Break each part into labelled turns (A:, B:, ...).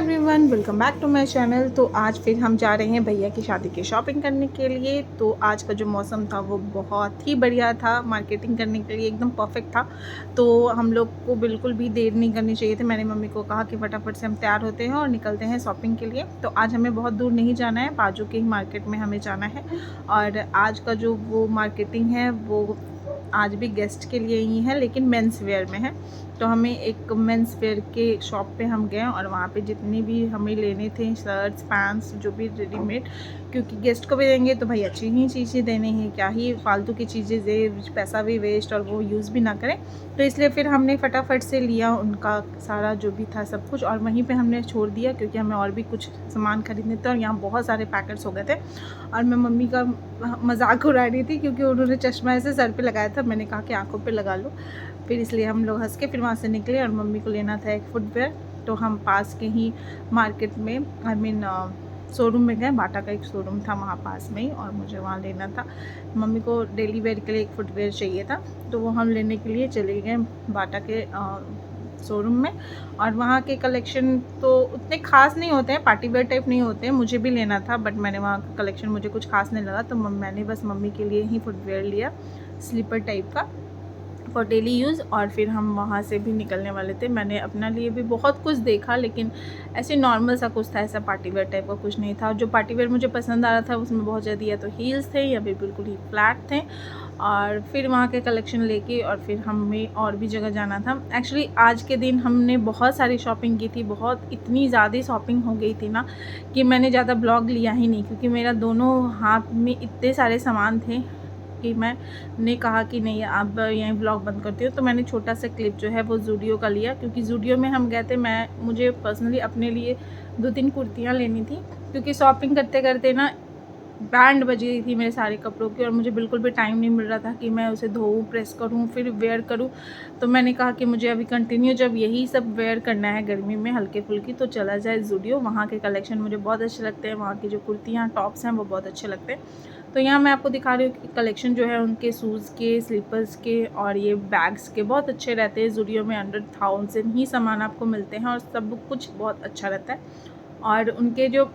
A: Everyone, welcome back to my channel. तो आज फिर हम जा रहे हैं भैया की शादी की शॉपिंग करने के लिए। तो आज का जो मौसम था वो बहुत ही बढ़िया था, मार्केटिंग करने के लिए एकदम परफेक्ट था। तो हम लोग को बिल्कुल भी देर नहीं करनी चाहिए थी। मैंने मम्मी को कहा कि फटाफट से हम तैयार होते हैं और निकलते हैं शॉपिंग के लिए। तो आज हमें बहुत दूर नहीं जाना है, बाजू के ही मार्केट में हमें जाना है। और आज का जो वो मार्केटिंग है वो आज भी गेस्ट के लिए ही है, लेकिन मेंस वेयर में है। तो हमें एक मेंस वेयर के शॉप पे हम गए और वहाँ पे जितने भी हमें लेने थे शर्ट्स पैंट्स जो भी रेडीमेड, क्योंकि गेस्ट को भी देंगे तो भाई अच्छी ही चीज़ें देनी है, क्या ही फालतू की चीज़ें दे, पैसा भी वेस्ट और वो यूज़ भी ना करें। तो इसलिए फिर हमने फटाफट से लिया उनका सारा जो भी था सब कुछ, और वहीं पे हमने छोड़ दिया क्योंकि हमें और भी कुछ सामान खरीदने थे और यहाँ बहुत सारे पैकेट्स हो गए थे। और मैं मम्मी का मजाक उड़ा रही थी क्योंकि उन्होंने चश्मा ऐसे सर पे लगाया था, मैंने कहा कि आंखों पे लगा लो। फिर इसलिए हम लोग हंस के फिर वहाँ से निकले और मम्मी को लेना था एक फुटवेयर। तो हम पास के ही मार्केट में शोरूम में गए, बाटा का एक शोरूम था वहाँ पास में ही, और मुझे वहाँ लेना था। मम्मी को डेली वेयर के लिए एक फुटवेयर चाहिए था, तो वो हम लेने के लिए चले गए बाटा के शोरूम में। और वहाँ के कलेक्शन तो उतने ख़ास नहीं होते हैं, पार्टी वेयर टाइप नहीं होते हैं, मुझे भी लेना था बट मैंने वहाँ का कलेक्शन मुझे कुछ खास नहीं लगा। तो मैंने बस मम्मी के लिए ही फुटवेयर लिया, स्लीपर टाइप का फॉर डेली यूज़। और फिर हम वहाँ से भी निकलने वाले थे। मैंने अपना लिए भी बहुत कुछ देखा, लेकिन ऐसे नॉर्मल सा कुछ था, ऐसा पार्टी वेयर टाइप का कुछ नहीं था। जो पार्टी वेयर मुझे पसंद आ रहा था उसमें बहुत ज़्यादा या तो हील्स थे या फिर बिल्कुल ही फ्लैट थे। और फिर वहाँ के कलेक्शन लेके और फिर हमें और भी जगह जाना था। एक्चुअली आज के दिन हमने बहुत सारी शॉपिंग की थी, बहुत इतनी ज़्यादा शॉपिंग हो गई थी ना कि मैंने ज़्यादा ब्लॉग लिया ही नहीं, क्योंकि मेरा दोनों हाथ में इतने सारे सामान थे कि मैंने कहा कि नहीं अब यहीं ब्लॉग बंद करती हूँ। तो मैंने छोटा सा क्लिप जो है वो ज़ूडियो का लिया, क्योंकि ज़ूडियो में हम गए थे। मुझे पर्सनली अपने लिए 2-3 कुर्तियाँ लेनी थी, क्योंकि शॉपिंग करते करते ना बैंड बज गई थी मेरे सारे कपड़ों की और मुझे बिल्कुल भी टाइम नहीं मिल रहा था कि मैं उसे धोऊँ, प्रेस करूँ, फिर वेयर करूँ। तो मैंने कहा कि मुझे अभी कंटिन्यू जब यही सब वेयर करना है गर्मी में हल्के फुल्की, तो चला जाए ज़ूडियो। वहाँ के कलेक्शन मुझे बहुत अच्छे लगते हैं, वहाँ की जो कुर्तियाँ टॉप्स हैं वो बहुत अच्छे लगते हैं। तो यहाँ मैं आपको दिखा रही हूँ कि कलेक्शन जो है उनके शूज़ के, स्लीपर्स के और ये बैग्स के बहुत अच्छे रहते हैं। ज़ूडियो में अंडर 1000 ही सामान आपको मिलते हैं और सब कुछ बहुत अच्छा रहता है। और उनके जो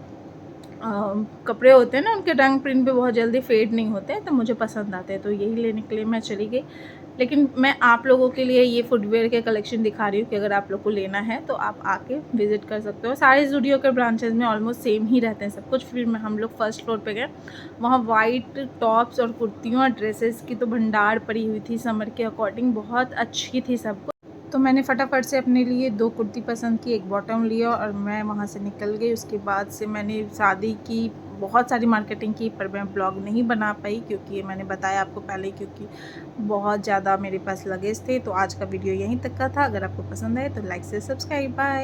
A: कपड़े होते हैं ना, उनके रंग प्रिंट भी बहुत जल्दी फेड नहीं होते हैं, तो मुझे पसंद आते हैं। तो यही लेने के लिए मैं चली गई। लेकिन मैं आप लोगों के लिए ये फुटवेयर के कलेक्शन दिखा रही हूँ कि अगर आप लोग को लेना है तो आप आके विज़िट कर सकते हो। सारे ज़ूडियो के ब्रांचेस में ऑलमोस्ट सेम ही रहते हैं सब कुछ। फिर हम लोग फर्स्ट फ्लोर पे गए, वहाँ वाइट टॉप्स और कुर्तियों और ड्रेसेस की तो भंडार पड़ी हुई थी, समर के अकॉर्डिंग बहुत अच्छी थी सब। तो मैंने फटाफट से अपने लिए 2 कुर्ती पसंद की, एक बॉटम लिया और मैं वहाँ से निकल गई। उसके बाद से मैंने शादी की बहुत सारी मार्केटिंग की, पर मैं ब्लॉग नहीं बना पाई क्योंकि मैंने बताया आपको पहले, क्योंकि बहुत ज़्यादा मेरे पास लगेज थे। तो आज का वीडियो यहीं तक का था। अगर आपको पसंद आए तो लाइक से सब्सक्राइब, बाय।